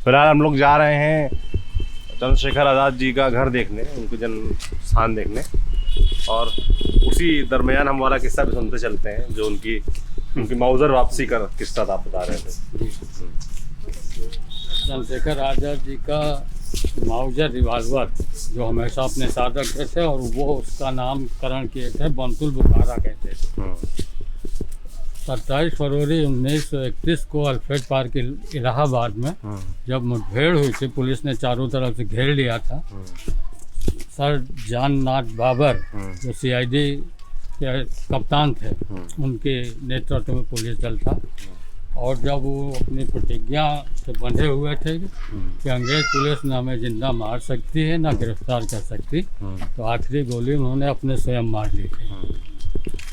फिलहाल हम लोग जा रहे हैं चंद्रशेखर आज़ाद जी का घर देखने, उनके जन्म स्थान देखने, और उसी दरमियान हम वाला किस्सा भी सुनते चलते हैं जो उनकी मौजर वापसी का किस्सा आप बता रहे थे। चंद्रशेखर आज़ाद जी का माउजर रिवाल्वर जो हमेशा अपने साथ रखते थे, और वो उसका नामकरण किए थे बंतुल बुखारा कहते थे। 27 फरवरी 1931 को अल्फ्रेड पार्क इलाहाबाद में जब मुठभेड़ हुई थी, पुलिस ने चारों तरफ से घेर लिया था। सर जॉन नॉट बाबर जो CID के कप्तान थे, उनके नेतृत्व में पुलिस दल था, और जब वो अपनी प्रतिज्ञा से बंधे हुए थे कि अंग्रेज पुलिस न हमें जिंदा मार सकती है न गिरफ्तार कर सकती, तो आखिरी गोली उन्होंने अपने स्वयं मार ली थी।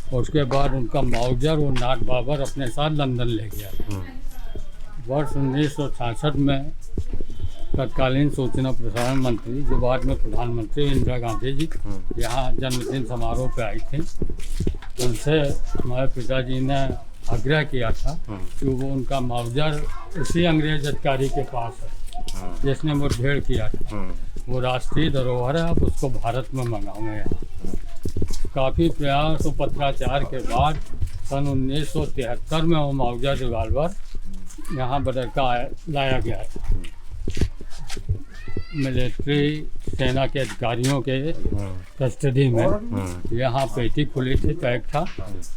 और उसके बाद उनका माउजर वो नाट बाबर अपने साथ लंदन ले गया। वर्ष 1966 में तत्कालीन सूचना प्रसारण मंत्री, जो बाद में प्रधानमंत्री इंदिरा गांधी जी, यहाँ जन्मदिन समारोह पे आई थी। उनसे हमारे पिताजी ने आग्रह किया था कि वो उनका माउजर उसी अंग्रेज अधिकारी के पास है जिसने मुठभेड़ किया था, वो राष्ट्रीय धरोहर है, आप उसको भारत में मंगाओगे। काफ़ी प्रयास और पत्राचार के बाद सन 1973 में वो माउजर रिवाल्वर यहाँ बदरका लाया गया था। मिलिट्री सेना के अधिकारियों के कस्टडी में यहाँ पेटी खुली थी, पैक था,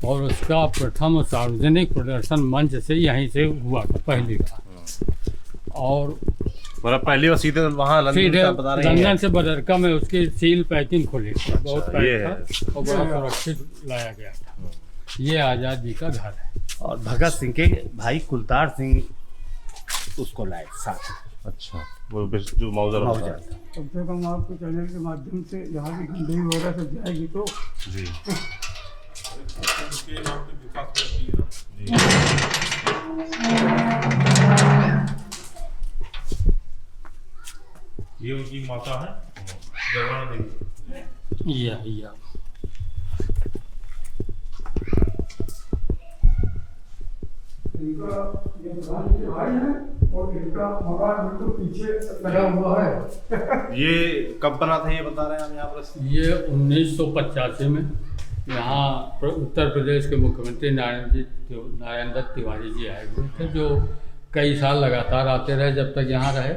और उसका प्रथम सार्वजनिक प्रदर्शन मंच से यहीं से हुआ था पहली बार। और मतलब पहली बार सीधे वहाँ लंदन से बदरका में उसकी सील पैकिंग खुली थी। बहुत पैक था और बड़ा सुरक्षित लाया गया था। ये आज़ाद जी का घर है। और भगत सिंह के भाई कुलतार सिंह उसको लाए साथ। अच्छा, वो जो मौजर था। कम से कम आपके चैनल के माध्यम से यहाँ की गंदगी वगैरह सब जाएगी तो जी। ये उनकी माता है जगवाना देवी। या इनका ये प्रधान जी भाई है, और इनका मकान बिल्कुल पीछे लगा हुआ है। ये कब बना था ये बता रहे हैं हम यहाँ पर? ये 1985 में यहाँ उत्तर प्रदेश के मुख्यमंत्री नारायण दत्त तिवारी जी आए हुए थे, जो कई साल लगातार आते रहे जब तक यहाँ रहे।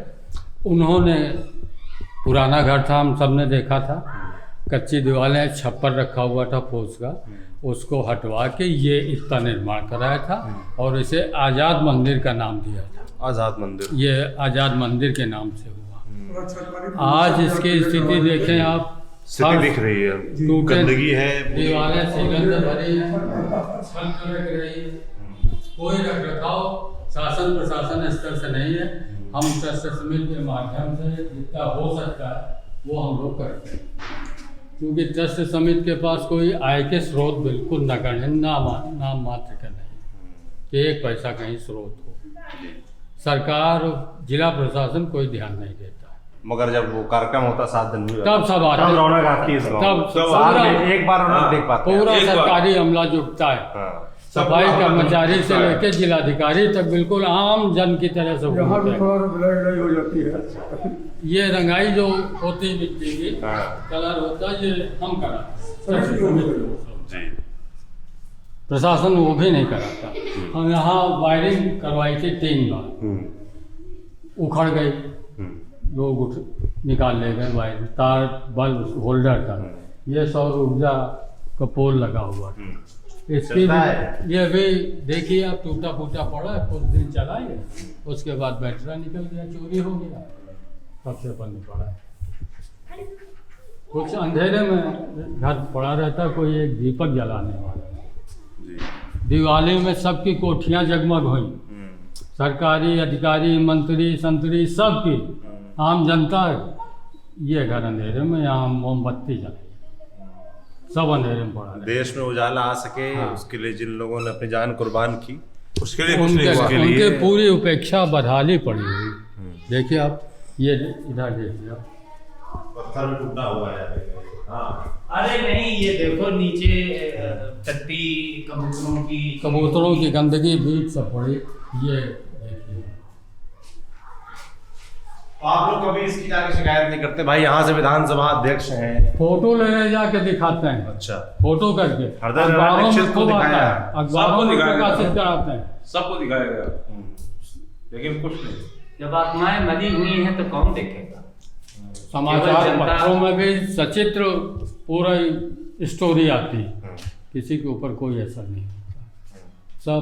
उन्होंने पुराना घर था, हम सब ने देखा था, कच्ची दीवारें, छप्पर रखा हुआ था फूस का, उसको हटवा के ये इसका निर्माण कराया था और इसे आज़ाद मंदिर का नाम दिया था। आज़ाद मंदिर, ये आज़ाद मंदिर के नाम से हुआ। आज इसकी स्थिति देखें आप, स्थिति दिख रही है, गंदगी है, दीवारें सीलन से भरी हैं, रख रही है, कोई रख रखाव शासन प्रशासन स्तर से नहीं है। हम ट्रस्ट समिति के माध्यम से जितना हो सकता है वो हम लोग करते हैं, क्योंकि ट्रस्ट समिति के पास कोई आय के स्रोत बिल्कुल नगण्य, नाम मात्र का नहीं, एक पैसा कहीं स्रोत हो। सरकार जिला प्रशासन कोई ध्यान नहीं देता। मगर जब वो कार्यक्रम होता 7 दिन में, तब सब आते, तब रौनक आती है, तब एक बार रौनक देख पाते हैं। पूरा सरकारी अमला जुटता है, सफाई कर्मचारी से लेकर जिलाधिकारी तक बिल्कुल आम जन की तरह से। यहाँ भी थोड़ा लड़ाई हो जाती है। ये रंगाई जो होती है मिट्टी की कलर होता है, ये हम कराते हैं, प्रशासन वो भी नहीं कराता। हम यहाँ वायरिंग करवाई थी 3 बार, उखड़ गई, लोग निकाल ले गए वायर, तार बल्ब होल्डर था। ये सौर ऊर्जा का पोल लगा हुआ, इसकी भी ये भी देखिए आप, टूटा फूटा पड़ा है, कुछ दिन चला है, उसके बाद बैटरी निकल गया, चोरी हो गया, तब से बंद पड़ा है। कुछ अंधेरे में घर पड़ा रहता, कोई एक दीपक जलाने वाला। दिवाली में सबकी कोठियाँ जगमग हुई, सरकारी अधिकारी, मंत्री संतरी सबकी, आम जनता। ये घर अंधेरे में, यहाँ मोमबत्ती जलाई, सब अंधेरे में पड़ा। देश में उजाला आ सके, उसके लिए जिन लोगों ने अपनी जान कुर्बान की, उसके लिए उनके पूरी उपेक्षा बदहाली पड़ी हुई। देखिए आप, ये इधर देखिए आप, पत्थर में टूटा हुआ है। हाँ, अरे नहीं, ये देखो नीचे टट्टी कबूतरों की गंदगी बीच सब पड़ी। ये देखिए आप लोग कभी इसकी जाके शिकायत नहीं करते? भाई यहाँ से विधानसभा अध्यक्ष हैं। फोटो लेने जाके दिखाते हैं, अच्छा, फोटो करके हरदर अखबारों इलेक्शन में को खूब आता दिखाया। है, अखबारों में प्रकाशित कराते हैं। सबको दिखाया गया, लेकिन कुछ नहीं। जब आत्माएं मरी हुई हैं तो कौन देखेगा? समाचार जनता- पत्रों में भी सचित्र पूरा स्टोरी आती है, किसी के ऊपर कोई असर नहीं होता, सब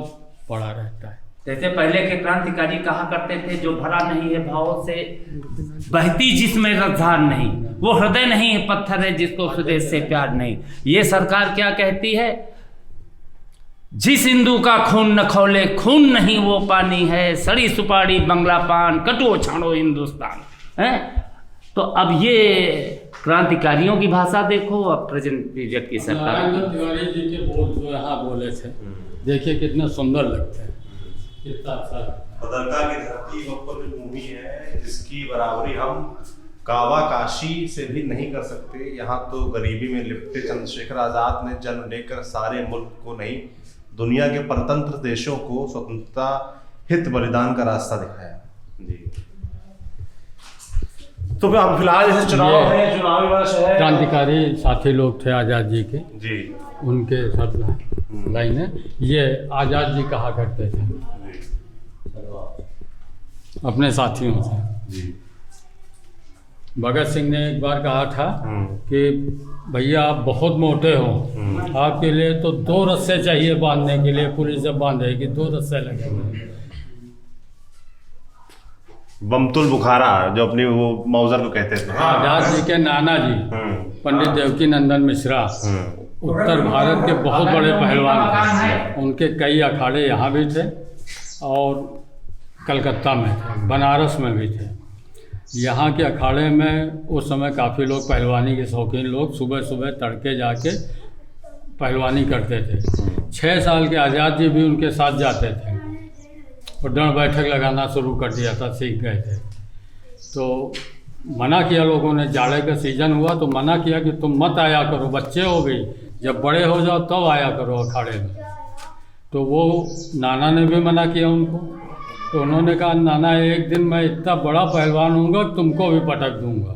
पड़ा रहता है। जैसे पहले के क्रांतिकारी कहा करते थे, जो भरा नहीं है भावों से बहती जिसमें रफ्तार नहीं, वो हृदय नहीं है पत्थर है जिसको स्वदेश से प्यार नहीं। ये सरकार क्या कहती है? जिस हिंदू का खून न खौले, खून नहीं वो पानी है, सड़ी सुपारी बंगला पान, कटो छाड़ो हिंदुस्तान है। तो अब ये क्रांतिकारियों की भाषा देखो, अब प्रेजेंट पीरियड की सरकार नारायण तिवारी जी के बोल जो यहाँ बोले थे, देखिए कितने सुंदर लगते हैं, कितना अच्छा लगता है। बदरका की धरती ऊपर जो भूमि है जिसकी बराबरी हम कावा काशी से भी नहीं कर सकते। यहाँ तो गरीबी में लिपटे चंद्रशेखर आजाद ने जन्म लेकर सारे मुल्क को नहीं, दुनिया के परतंत्र देशों को स्वतंत्रता हित बलिदान का रास्ता दिखाया। जी, तो अब फिलहाल जैसे चुनाव है, चुनावी वर्ष है, क्रांतिकारी साथी लोग थे आज़ाद जी के, जी उनके सब लाइनें ये आज़ाद जी कहा करते थे अपने साथियों से। जी भगत सिंह ने एक बार कहा था कि भैया आप बहुत मोटे हो, आपके लिए तो 2 रस्से चाहिए बांधने के लिए, पुलिस जब बांधेगी 2 रस्से लगेंगे। बमतुल बुखारा जो अपनी वो मौजर को कहते थे। आज़ाद जी के नाना जी पंडित देवकी नंदन मिश्रा उत्तर भारत के बहुत बड़े पहलवान थे, उनके कई अखाड़े यहाँ भी थे और कलकत्ता में थे, बनारस में भी थे। यहाँ के अखाड़े में उस समय काफ़ी लोग पहलवानी के शौकीन लोग सुबह सुबह तड़के जाके पहलवानी करते थे। 6 साल के आज़ाद जी भी उनके साथ जाते थे और दंड बैठक लगाना शुरू कर दिया था, सीख गए थे। तो मना किया लोगों ने, जाड़े का सीज़न हुआ तो मना किया कि तुम मत आया करो, बच्चे हो गई, जब बड़े हो जाओ तब आया करो अखाड़े में। तो वो नाना ने भी मना किया उनको, तो उन्होंने कहा नाना एक दिन मैं इतना बड़ा पहलवान हूँगा तुमको भी पटक दूंगा।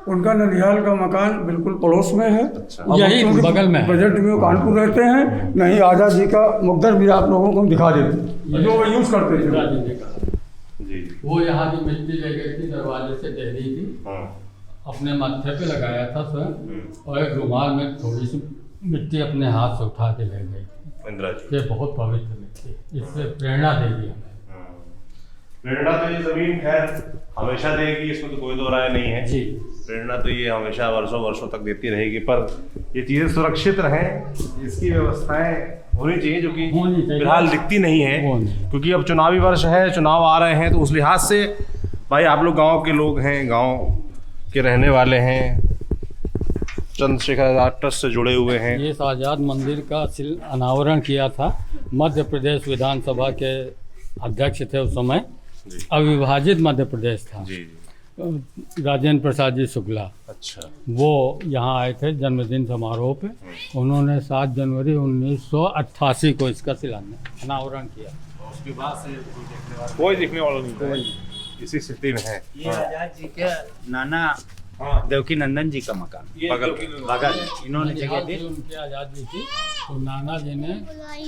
उनका ननिहाल का मकान बिल्कुल पड़ोस में है। अब यही हम क्योंकि बगल में है। प्रेजेंट में वो कानपुर रहते हैं, नहीं आज़ाद जी का मुकद्दर भी आप लोगों को हम दिखा देते हैं, जो वो यूज़ करते थे। राजी ने कहा जी वो यहाँ की मिट्टी ले गई थी, दरवाजे से डेहरी थी, अपने माथे पे लगाया था स्वयं, और एक रुमाल में थोड़ी सी मिट्टी अपने हाथ से उठा के ले गई थी। इंदिरा जी, ये बहुत पवित्र मिट्टी, इससे प्रेरणा देगी हमें। प्रेरणा तो ये जमीन खैर हमेशा देगी, इसमें तो कोई दो राय नहीं है जी, प्रेरणा तो ये हमेशा वर्षों वर्षों तक देती रहेगी, पर ये चीज़ें सुरक्षित रहें, इसकी व्यवस्थाएं होनी चाहिए जो कि होनी चाहिए। फिलहाल दिखती नहीं है, होनी। क्योंकि अब चुनावी वर्ष है, चुनाव आ रहे हैं, तो उस लिहाज से भाई आप लोग गांव के लोग हैं, गांव के रहने वाले हैं, चंद्रशेखर आजाद ट्रस्ट से जुड़े हुए हैं। ये आज़ाद मंदिर का अनावरण किया था, मध्य प्रदेश विधानसभा के अध्यक्ष थे उस समय, अविभाजित मध्य प्रदेश था, जी राजेंद्र प्रसाद जी शुक्ला, अच्छा, वो यहाँ आए थे जन्मदिन समारोह पे। उन्होंने 7 जनवरी 1988 को इसका शिलान्यास अनावरण किया। उसके बाद से कोई देखने वाला नहीं है, इसी स्थिति में है। ये आजाद जी के नाना देवकी नंदन जी का मकान बगल इन्होंने जगह दी। उनके आज़ाद जी थी, तो नाना जी ने,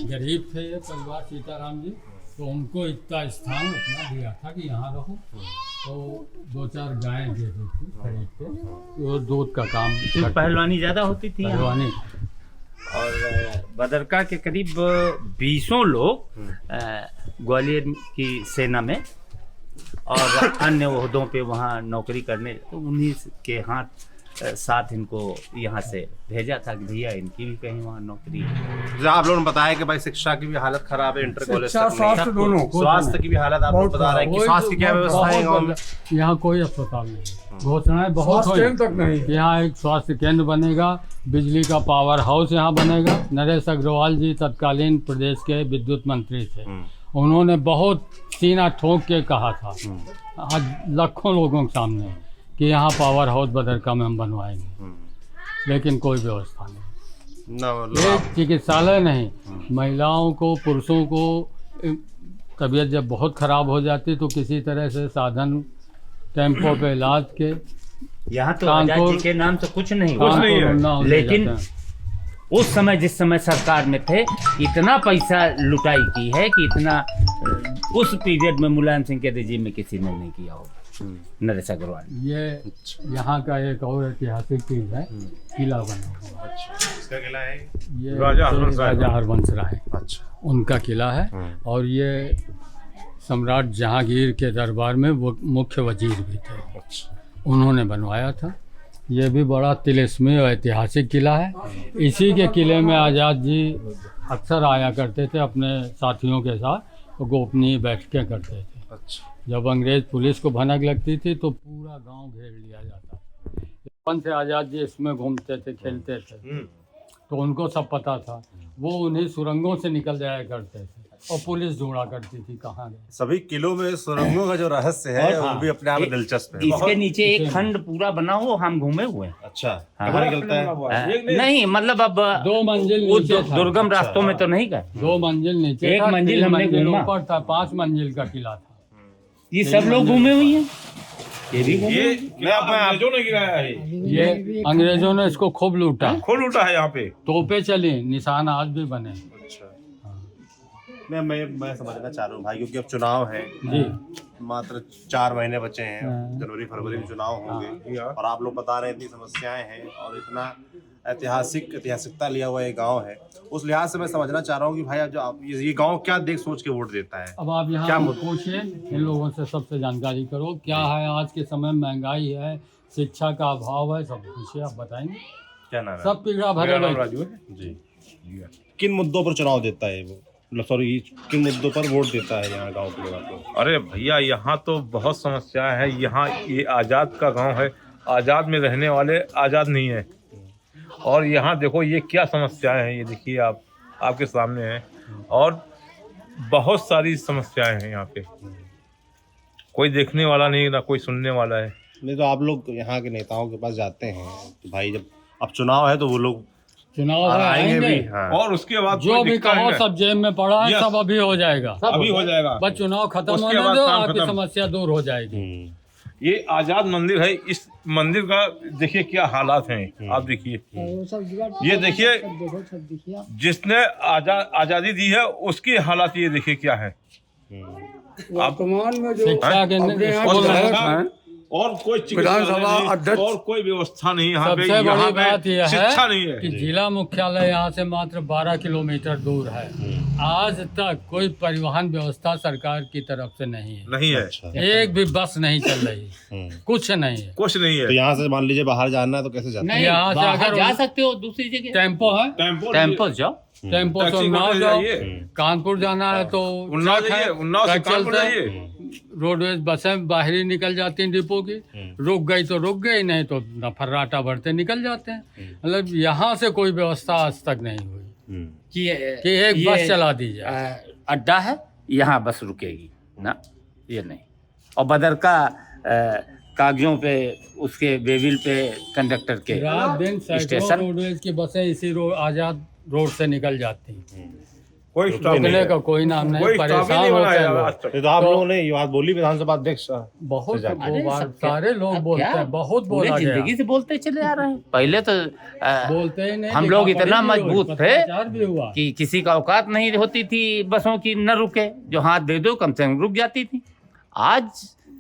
गरीब थे ये परिवार सीताराम जी, तो उनको इतना स्थान अपना दिया था कि यहाँ रहो। तो 2-4 गायें दे दी थी खरीद के, वो दूध का काम तो पहलवानी ज़्यादा होती थी यहाँ। पहलवानी। और बदरका के करीब 20 लोग ग्वालियर की सेना में और अन्य ओहदों पे वहाँ नौकरी करने, तो उन्हीं के हाथ साथ इनको यहाँ से भेजा था कि भैया इनकी भी कहीं वहाँ नौकरी है। जो आप लोगों ने बताया कि भाई शिक्षा की भी हालत खराब है, इंटर कॉलेज शिक्षा, तक नहीं। स्वास्थ्य दोनों। स्वास्थ्य की भी हालत आप लोग बता रहे हैं कि स्वास्थ्य की क्या व्यवस्था है गाँव में? यहाँ कोई अस्पताल नहीं, घोषणाएं बहुत स्वास्थ्य हुई। केंद्र तक नहीं। यहाँ एक स्वास्थ्य केंद्र बनेगा, बिजली का पावर हाउस यहाँ बनेगा। नरेश अग्रवाल जी तत्कालीन प्रदेश के विद्युत मंत्री थे, उन्होंने बहुत सीना ठोक के कहा था आज लाखों लोगों के सामने कि यहाँ पावर हाउस बदरका में हम बनवाएंगे, लेकिन कोई व्यवस्था नहीं। ना एक चिकित्सालय नहीं, महिलाओं को, पुरुषों को तबीयत जब बहुत ख़राब हो जाती तो किसी तरह से साधन टेम्पो पे इलाज के यहाँ तो आजाद जी के नाम से कुछ नहीं हुआ, लेकिन उस समय जिस समय सरकार में थे इतना पैसा लुटाई की है कि इतना उस पीरियड में मुलायम सिंह के रेजिम में किसी ने नहीं किया होगा। नरेश अग्रवाल ये यहाँ का एक और ऐतिहासिक चीज है, किला बना हुआ। अच्छा, इसका किला है ये राजा हरवंश राय, अच्छा, उनका किला है। और ये सम्राट जहांगीर के दरबार में वो मुख्य वजीर भी थे, अच्छा, उन्होंने बनवाया था। ये भी बड़ा तिलिस्मी और ऐतिहासिक किला है। इसी के किले में आज़ाद जी अक्सर आया करते थे अपने साथियों के साथ, तो गोपनीय बैठकें करते थे। अच्छा, जब अंग्रेज पुलिस को भनक लगती थी तो पूरा गांव घेर लिया जाता। बचपन से आज़ाद जी इसमें घूमते थे, खेलते थे, तो उनको सब पता था। वो उन्हीं सुरंगों से निकल जाया करते थे और पुलिस ढूंढा करती थी कहाँ गए। सभी किलों में सुरंगों का जो रहस्य है वो भी अपने आप में दिलचस्प है। इसके नीचे एक खंड पूरा बना हो, हम घूमे हुए हैं। अच्छा, कहाँ निकलता है? नहीं मतलब अब 2 मंजिल वो नीचे था। दुर्गम रास्तों में तो नहीं गए। 2 मंजिल नीचे एक था, मंजिल 3 हमने मंजिल घूमा। ऊपर था, 5 मंजिल का किला था। ये सब लोग घूमे हुए हैं, ये भी घूमे। ये अंग्रेजों ने गिराया है, ये अंग्रेजों ने इसको खूब लूटा, खोल उठा है यहाँ पे। तोपे चली, निशान आज भी बने। अच्छा, मैं समझना चाह रहा हूँ भाई, क्योंकि अब चुनाव है जी, मात्र 4 महीने बचे हैं, जनवरी फरवरी में चुनाव होंगे और आप लोग बता रहे हैं इतनी समस्याएं हैं और इतना ऐतिहासिकता लिया हुआ ये गांव है। उस लिहाज से मैं समझना चाह रहा हूँ कि भाई अब जो आप ये गांव क्या देख सोच के वोट देता है। अब आप यहाँ पूछिए, इन लोगों से सबसे जानकारी करो, क्या है आज के समय, महंगाई है, शिक्षा का अभाव है, सब पूछिए, आप बताएंगे। क्या नाम है? सब पीड़ा भरे लोग। जी, किन मुद्दों पर चुनाव देता है वो, सॉरी किन मुद्दों पर वोट देता है यहाँ गाँव के लोगों को? अरे भैया यहाँ तो बहुत समस्याएं हैं। यहाँ ये आज़ाद का गांव है, आज़ाद में रहने वाले आज़ाद नहीं है। और यहाँ देखो ये क्या समस्याएं हैं, ये देखिए आप आपके सामने है, और बहुत सारी समस्याएं हैं यहाँ पे। कोई देखने वाला नहीं, ना कोई सुनने वाला है। नहीं तो आप लोग यहाँ के नेताओं के पास जाते हैं तो भाई जब अब चुनाव है तो वो लोग चुनाव है, आएंगे भी। आएंगे। हाँ। और उसके बाद जो भी कहो सब जेब में पड़ा है, Yes। सब अभी हो जाएगा, अभी हो जाएगा। बस चुनाव खत्म उसके होने बाद दो, काम आपकी खत्म। समस्या दूर हो जाएगी। ये आज़ाद मंदिर है, इस मंदिर का देखिए क्या हालात हैं। आप देखिए, ये देखिए जिसने आज़ादी दी है उसकी हालात ये देखिए क्या है। वर्तमान में जो शिक्षा के और कोई विधानसभा अध्यक्ष, और कोई व्यवस्था नहीं यहाँ पे। सबसे बड़ी यहाँ बात पे यह शिक्षा नहीं है कि है। जिला मुख्यालय यहाँ से मात्र 12 किलोमीटर दूर है। आज तक कोई परिवहन व्यवस्था सरकार की तरफ से नहीं है, नहीं है, एक भी बस नहीं चल रही, कुछ नहीं है। कुछ नहीं है। तो यहाँ से मान लीजिए बाहर जाना है तो कैसे जाते हैं? नहीं, यहाँ से बाहर अगर जा सकते हो दूसरी जगह, टेम्पो है, टेम्पो जाओ। टेम्पो से टैक्सी उन्नाव करके जाओ, जाइए। कानपुर जाना है तो उन्नाव ट्रक है, जाइए, उन्नाव से ट्रक कानपुर चलते जाइए। हैं। रोडवेज बसें बाहरी निकल जाती हैं डिपो की, रुक गई तो रुक गई, नहीं तो फर्राटा भरते निकल जाते हैं। मतलब यहाँ से कोई व्यवस्था आज तक नहीं हुई कि कि एक बस चला दी जाए। अड्डा है, यहाँ बस रुकेगी ना, ये नहीं। और बदरका कागजों पे, उसके बेबिल पे कंडक्टर के रात दिन सैकड़ों स्टेशन। रोडवेज की बसें इसी आजाद रोड से निकल जाती हैं, कोई स्टॉप नहीं रुकने है। का कोई नाम नहीं, कोई स्टॉप ही परेशान नहीं होते बनाया हैं आज लोग। तक। तो आप लोगों ने ये बात बोली विधानसभा अध्यक्ष बहुत से जाके। वो बात सारे लोग बोलते हैं, बहुत पूरे बोला गया, जिंदगी से बोलते चले आ रहे हैं। पहले तो बोलते ही नहीं, हम लोग लिखा इतना पढ़ी भी हुई, मजबूत थे पत्राचार भी हुआ। कि किसी का औकात नहीं होती थी बसों की न रुके, जो हाथ दे दो कम से कम रुक जाती थी। आज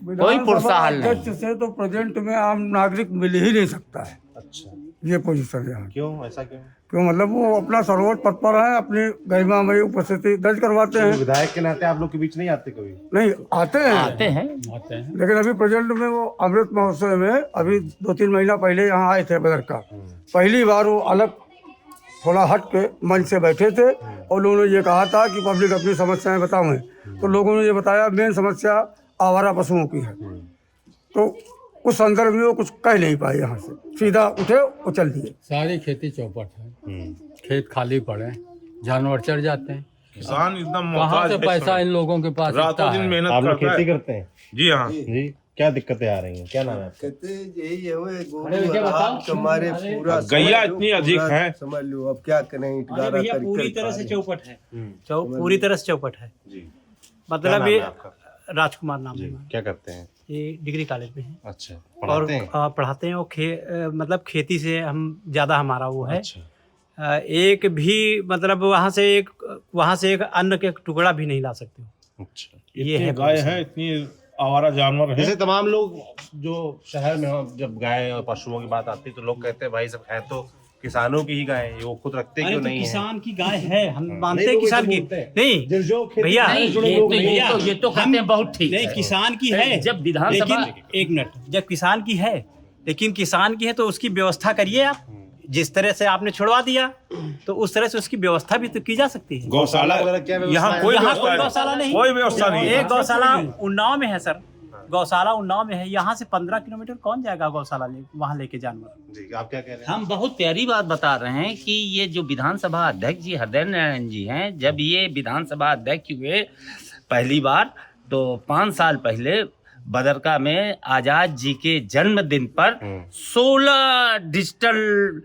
कोई पुरसा हाल नहीं। अध्यक्ष से तो प्रेजेंट में आम नागरिक मिल ही नहीं सकता है। अच्छा, ये पोजीशन है, क्यों ऐसा क्यों? क्यों मतलब वो अपना सर्वोच्च पद पर है, अपनी गरिमामयी उपस्थिति दर्ज करवाते हैं। विधायक के नाते आप लोग के बीच नहीं आते कभी? नहीं आते हैं, आते हैं। लेकिन अभी प्रेजेंट में वो अमृत महोत्सव में अभी 2-3 महीना पहले यहाँ आए थे बदरका। पहली बार वो अलग थोड़ा हट के मंच से बैठे थे और उन्होंने ये कहा था कि पब्लिक अपनी समस्याएं बताएं। तो लोगों ने ये बताया मेन समस्या आवारा पशुओं की है। तो उस संदर्भ में वो कुछ कह नहीं पाए, यहाँ से सीधा उठे और चल दिए। सारी खेती चौपट है, खेत खाली पड़े, जानवर चढ़ जाते हैं, किसान एकदम कहाँ मोहताज से है। पैसा इन लोगों के पास इतना रातों दिन है? मेहनत आप लोग करता खेती है। करते हैं? जी हाँ। जी, क्या दिक्कतें आ रही हैं? क्या नाम है आपका? यही है वो हमारे पूरा गैया इतनी अधिक है। समझ लो अब क्या करें। पूरी तरह से चौपट है, पूरी तरह से चौपट है। जी, मतलब नाम ये है आपका? राजकुमार नाम है जी, हमारा। क्या करते हैं? ये डिग्री कॉलेज में है अच्छा, और पढ़ाते हैं? पढ़ाते हैं। और मतलब खेती से हम ज़्यादा हमारा वो है। अच्छा, एक भी मतलब वहाँ से एक अन्न के टुकड़ा भी नहीं ला सकते हो। अच्छा। ये है गाय है, इतनी आवारा जानवर है। जैसे तमाम लोग जो शहर में हो, जब गाय और पशुओं की बात आती है तो लोग कहते हैं भाई सब है तो किसानों की ही गाय है, वो खुद रखते अरे क्यों तो नहीं है? किसान की गाय है, हम मानते नहीं, हैं लोग किसान ऐसे की। बोलते हैं। नहीं जो खेती भैया, से नहीं, जुड़े ये लोग तो- नहीं ये हैं। तो- ये तो कहते हैं बहुत ठीक नहीं है। किसान की है। जब विधानसभा लेकिन एक मिनट, जब किसान की है, लेकिन किसान की है तो उसकी व्यवस्था करिए आप। जिस तरह से आपने छुड़वा दिया तो उस तरह से उसकी व्यवस्था भी तो की जा सकती है। गौशाला वगैरह क्या व्यवस्था यहाँ है? कोई यहाँ व्यवस्था कोई नहीं। गौशाला नहीं, कोई व्यवस्था नहीं है। एक गौशाला उन्नाव में है सर। गौशाला उन्नाव में है, यहाँ से 15 किलोमीटर कौन जाएगा गौशाला वहाँ लेके जानवर। जी, आप क्या कह रहे हैं? हम बहुत प्यारी बात बता रहे हैं कि ये जो विधानसभा अध्यक्ष जी हृदय नारायण जी हैं, जब ये विधानसभा अध्यक्ष हुए पहली बार तो 5 साल पहले बदरका में आजाद जी के जन्मदिन पर 16 डिजिटल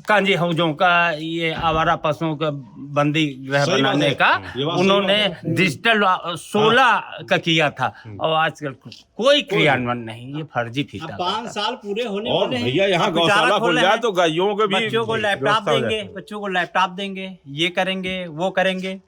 कांजी हौजों का ये आवारा पशुओं का बंदी गृह सही बात बनाने है। का ये बात सही उन्होंने बात डिजिटल 16 का किया था और आजकल कोई क्रियान्वयन नहीं, ये फर्जी अब फीता 5 साल पूरे होने और वाले हैं। भैया यहाँ अब बेचारा गौशाला खुल खोले जाए हैं। तो गायों के भी बच्चों को लैपटॉप व्यवस्था हो देंगे, जाए। बच्चों को लैपटॉप देंगे, ये करेंगे वो करेंगे।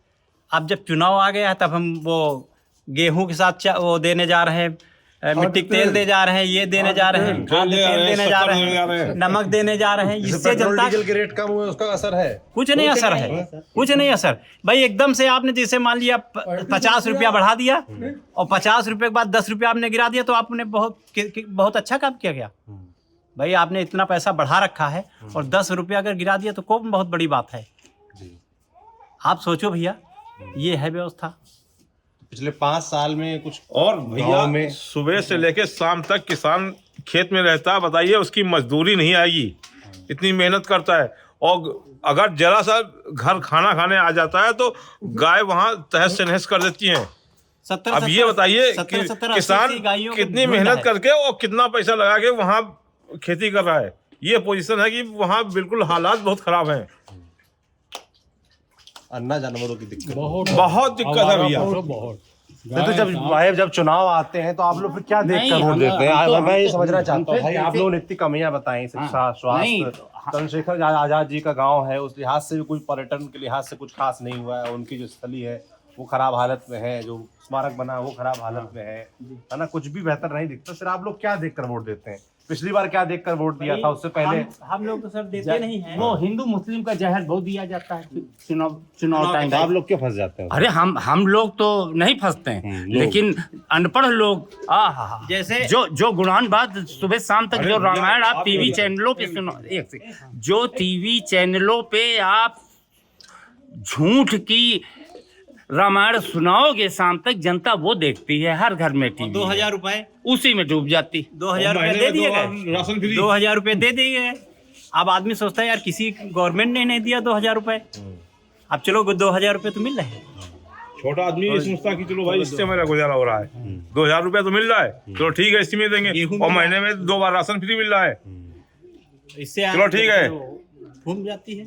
अब जब चुनाव आ गया तब हम वो गेहूं के साथ वो देने जा रहे हैं, मिट्टी के तेल दे जा रहे हैं, ये देने जा रहे हैं, खाद तेल देने जा रहे हैं, नमक देने जा रहे हैं। जैसे इससे पेट्रोल जनता डीजल के रेट कम हुए उसका असर है? कुछ नहीं असर है, कुछ नहीं असर भाई। एकदम से आपने जैसे मान लिया 50 रुपया बढ़ा दिया और 50 रुपये के बाद 10 रुपया आपने गिरा दिया तो आपने बहुत अच्छा काम किया गया भाई। आपने इतना पैसा बढ़ा रखा है और 10 रुपया अगर गिरा दिया तो कौन बहुत बड़ी बात है। आप सोचो भैया, ये है व्यवस्था। पिछले 5 साल में कुछ और गाँव भैया में सुबह से लेके शाम तक किसान खेत में रहता है, बताइए उसकी मजदूरी नहीं आएगी, इतनी मेहनत करता है। और अगर जरा सा घर खाना खाने आ जाता है तो गाय वहाँ तहस नहस कर देती हैं। अब ये बताइए कि किसान कितनी मेहनत करके और कितना पैसा लगा के वहाँ खेती कर रहा है। ये पोजीशन है कि वहाँ बिल्कुल हालात बहुत खराब हैं, अन्ना जानवरों की दिक्कत। बहुत दिक्कत है भैया। बहुत नहीं तो जब चुनाव आते हैं तो आप लोग फिर क्या देख कर वोट देते हैं? मैं ये समझना चाहता हूँ भाई, आप लोगों ने इतनी कमियां बताई, शिक्षा, स्वास्थ्य, चंद्रशेखर आजाद जी का गांव है, उस लिहाज से भी कोई पर्यटन के लिहाज से कुछ खास नहीं हुआ है। उनकी जो स्थली है वो खराब हालत में है, जो स्मारक बना वो खराब हालत में है ना, कुछ भी बेहतर नहीं दिखता। फिर आप लोग क्या देखकर वोट देते हैं? पिछली बार क्या देखकर वोट दिया था? उससे पहले हम लोग तो सर देते नहीं हैं। वो हिंदू मुस्लिम का जहर बहुत दिया जाता है चुनाव टाइम आप लोग क्यों फंस जाते हैं? अरे हम लोग तो नहीं फंसते हैं, लेकिन अनपढ़ लोग जैसे जो गुणानबाद सुबह शाम तक जो रामायण आप टीवी चैनलों पे सुनो, एक सेकंड, जो टीवी चैनलों पे आप झूठ की रामायण सुनाओगे शाम तक, जनता वो देखती है। हर घर में टीवी 2000 रुपए उसी में डूब जाती। 2000 रुपए दे दिए गए, राशन फ्री 2000 रुपए दे दिए गए। अब आदमी सोचता है यार किसी गवर्नमेंट ने नहीं दिया 2000 रुपए, अब चलो 2000 रुपए तो मिल रहे हैं। छोटा आदमी ये सोचता कि चलो भाई इससे मेरा गुजारा हो रहा है, 2000 रुपया तो मिल रहा है, चलो ठीक है इसी में देंगे, और महीने में 2 बार राशन फ्री मिल रहा है, इससे चलो ठीक है। घूम जाती है।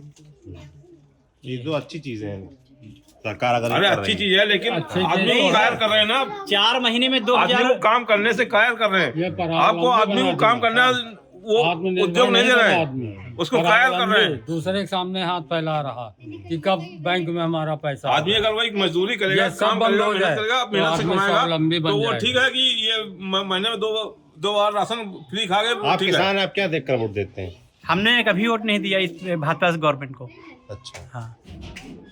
ये तो अच्छी चीजें हैं सरकार अगर अरे अच्छी चीज है, लेकिन आदमी को कायर कर रहे हैं ना। 4 महीने में आदमी 2000 को काम करने से कायर कर रहे ये हैं। पर आपको आदमी को काम करना वो उद्योग नहीं दे रहे हैं, उसको कायर कर रहे हैं। दूसरे के सामने हाथ फैला रहा कि कब बैंक में हमारा पैसा आदमी अगर वही मजदूरी करेगा, ये सब काम बंद करेगा, हो मेहनत जाए, करेगा, तो मेहनत से आदमी कमाएगा, स्वावलंबी बन तो वो जाएगा। ठीक है कि ये महीने में दो बार राशन फ्री खा के आप ठीक है। किसान, आप क्या देखकर वोट देते हैं? हमने कभी वोट नहीं दिया इस भाजपा गवर्नमेंट को। अच्छा, हाँ,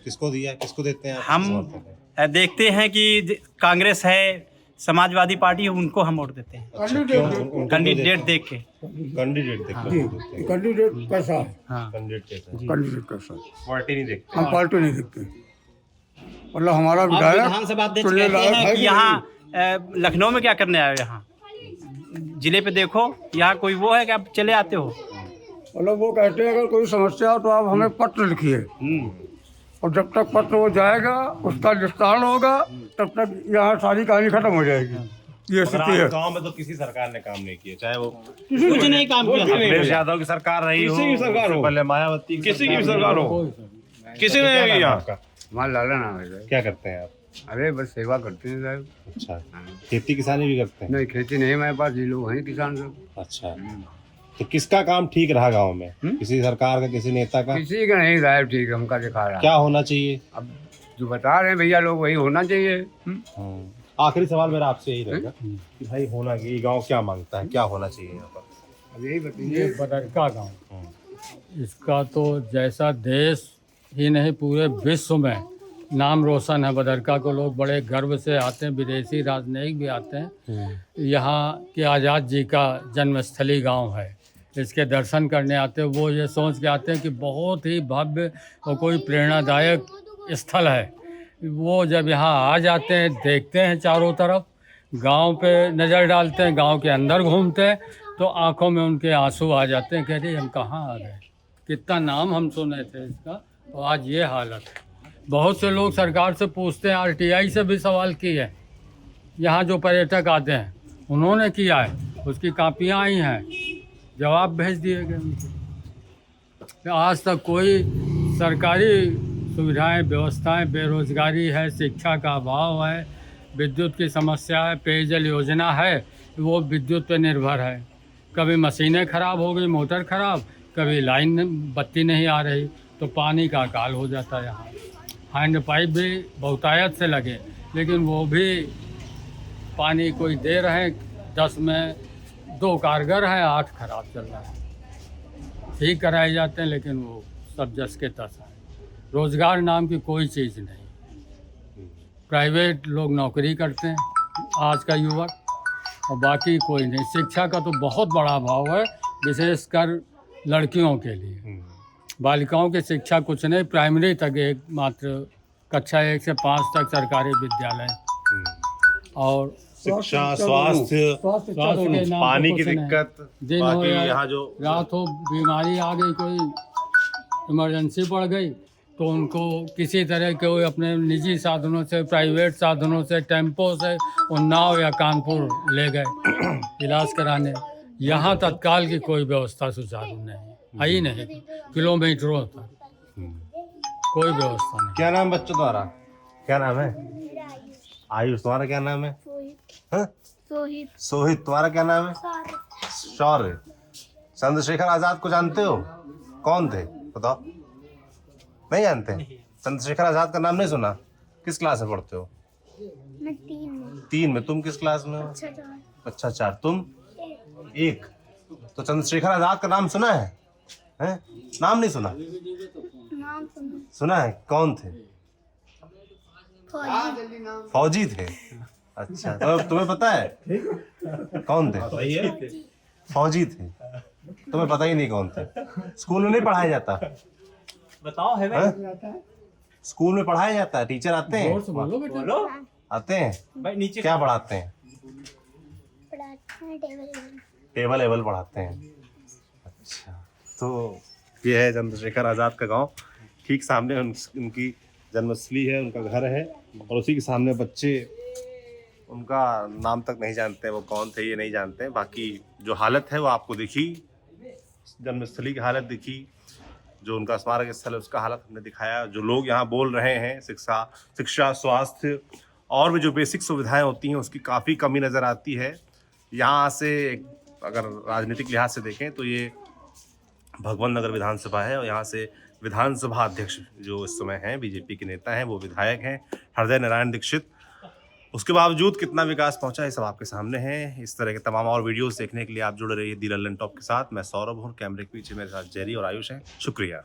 किसको दिया, किसको देते हैं आप? हम समर्थक हैं? देखते हैं कि कांग्रेस है, समाजवादी पार्टी है, उनको हम वोट देते हैं कैंडिडेट देख के। कैंडिडेट देखकर वोट देते हैं। कैंडिडेट कैसा है, हाँ, कैंडिडेट कैसा है? कैंडिडेट कैसा है, पार्टी नहीं देखते। हम पार्टी नहीं देखते। मतलब हमारा आप विधायक विधानसभा अध्यक्ष चुनने कहते लायक हैं है कि कि यहाँ लखनऊ में क्या करने आए हो, यहाँ जिले पे देखो, यहाँ कोई वो है कि आप चले आते हो। मतलब वो कहते हैं अगर कोई समस्या हो तो आप हमें पत्र लिखिए, और जब तक पत्र वो जाएगा उसका निस्तारण होगा तब तक यहाँ सारी कहानी खत्म हो जाएगी। ये स्थिति है। गांव में तो किसी सरकार ने काम नहीं किया, चाहे वो कुछ नहीं काम किया। अखिलेश यादव की सरकार रही हो, किसी की सरकार हो, पहले मायावती किसी की भी सरकार हो, किसी ने नहीं किया। क्या करते हैं आप? अरे बस सेवा करते हैं साहब। अच्छा, खेती किसानी भी करते हैं? नहीं खेती नहीं हमारे पास, ये लोग हैं किसान सब। अच्छा, तो किसका काम ठीक रहा गांव में? किसी सरकार का, किसी नेता का? किसी का नहीं साहब ठीक हमका दिखा रहा। क्या होना चाहिए? अब जो बता रहे हैं भैया लोग वही होना चाहिए। आखिरी सवाल मेरा आपसे यही रहेगा कि भाई होना, ये गांव क्या मांगता है, क्या होना चाहिए यहाँ पर? अब यही ये बताइए। बदरका गांव, इसका तो जैसा देश ही नहीं पूरे विश्व में नाम रोशन है। बदरका को लोग बड़े गर्व से आते हैं, विदेशी राजनयिक भी आते हैं। यहाँ के आज़ाद जी का जन्मस्थली गांव है, इसके दर्शन करने आते हैं। वो ये सोच के आते हैं कि बहुत ही भव्य और कोई प्रेरणादायक स्थल है। वो जब यहाँ आ जाते हैं, देखते हैं चारों तरफ, गांव पे नज़र डालते हैं, गांव के अंदर घूमते हैं, तो आंखों में उनके आंसू आ जाते हैं। कह रहे हम कहाँ आ गए, कितना नाम हम सुने थे इसका, तो आज ये हालत है। बहुत से लोग सरकार से पूछते हैं, आरटीआई से भी सवाल किए हैं, यहाँ जो पर्यटक आते हैं उन्होंने किया है, उसकी कापियाँ आई हैं, जवाब भेज दिए गए उनको। आज तक कोई सरकारी सुविधाएं, व्यवस्थाएं, बेरोजगारी है, शिक्षा का अभाव है, विद्युत की समस्या है, पेयजल योजना है, वो विद्युत पर निर्भर है। कभी मशीनें ख़राब हो गई, मोटर ख़राब, कभी लाइन बत्ती नहीं आ रही, तो पानी का अकाल हो जाता है। यहाँ हैंड पाइप भी बहुतायत से लगे, लेकिन वो भी पानी कोई दे रहे हैं, 10 में 2 कारगर हैं, 8 खराब चल रहा है। ठीक कराए जाते हैं, लेकिन वो सब जस के तस है। रोज़गार नाम की कोई चीज़ नहीं। प्राइवेट लोग नौकरी करते हैं आज का युवक, और बाकी कोई नहीं। शिक्षा का तो बहुत बड़ा अभाव है, विशेषकर लड़कियों के लिए। बालिकाओं की शिक्षा कुछ नहीं, प्राइमरी तक एक मात्र कक्षा 1 से 5 तक सरकारी विद्यालय, और शिक्षा, स्वास्थ्य, के नाम पानी पे की कुछ नहीं। दिक्कत, दिन हो बाकी या यहाँ जो रात हो, बीमारी आ गई, कोई इमरजेंसी पड़ गई, तो उनको किसी तरह के कोई अपने निजी साधनों से, प्राइवेट साधनों से, टेम्पो से उन्नाव या कानपुर ले गए इलाज कराने। यहाँ तत्काल की कोई व्यवस्था सुचारू नहीं है ही नहीं, किलोमीटरों तक कोई व्यवस्था नहीं। क्या नाम बच्चों तुम्हारा? क्या नाम है? आयुष। तुम्हारा क्या नाम है? हाँ? सोहित। तुम्हारा क्या नाम है? शौर्य। चंद्रशेखर आजाद को जानते हो? कौन थे बताओ? नहीं जानते? चंद्रशेखर आजाद का नाम नहीं सुना? किस क्लास में पढ़ते हो? मैं 3 में। तुम किस क्लास में हो? अच्छा 4। तुम 1। तो चंद्रशेखर आजाद का नाम सुना है? हैं? नाम नहीं सुना? नाम सुना है? कौन थे? फौजी थे। अच्छा, तो तुम्हें पता है कौन थे? फौजी थे। तुम्हें पता ही नहीं कौन थे? स्कूल में नहीं पढ़ाया जाता? बताओ है भाई। स्कूल में पढ़ाया जाता है? टीचर आते हैं? बोलो बेटा। आते हैं? भाई नीचे क्या पढ़ाते हैं? टेबल एबल पढ़ाते हैं। अच्छा, तो ये है चंद्रशेखर आज़ाद का गांव। ठीक सामने उनकी जन्मस्थली है, उनका घर है, और उसी के सामने बच्चे उनका नाम तक नहीं जानते, वो कौन थे ये नहीं जानते। बाकी जो हालत है वो आपको दिखी, जन्मस्थली की हालत दिखी, जो उनका स्मारक स्थल है उसका हालत हमने दिखाया। जो लोग यहाँ बोल रहे हैं, शिक्षा, स्वास्थ्य और भी जो बेसिक सुविधाएं होती हैं उसकी काफ़ी कमी नज़र आती है। यहाँ से अगर राजनीतिक लिहाज से देखें तो ये भगवंत नगर विधानसभा है, और यहाँ से विधानसभा अध्यक्ष जो इस समय हैं बीजेपी के नेता हैं, वो विधायक हैं हृदय नारायण दीक्षित। उसके बावजूद कितना विकास पहुंचा है सब आपके सामने है। इस तरह के तमाम और वीडियोस देखने के लिए आप जुड़े रहिए दी लल्लन टॉप के साथ। मैं सौरभ हूँ, कैमरे के पीछे मेरे साथ जेरी और आयुष हैं। शुक्रिया।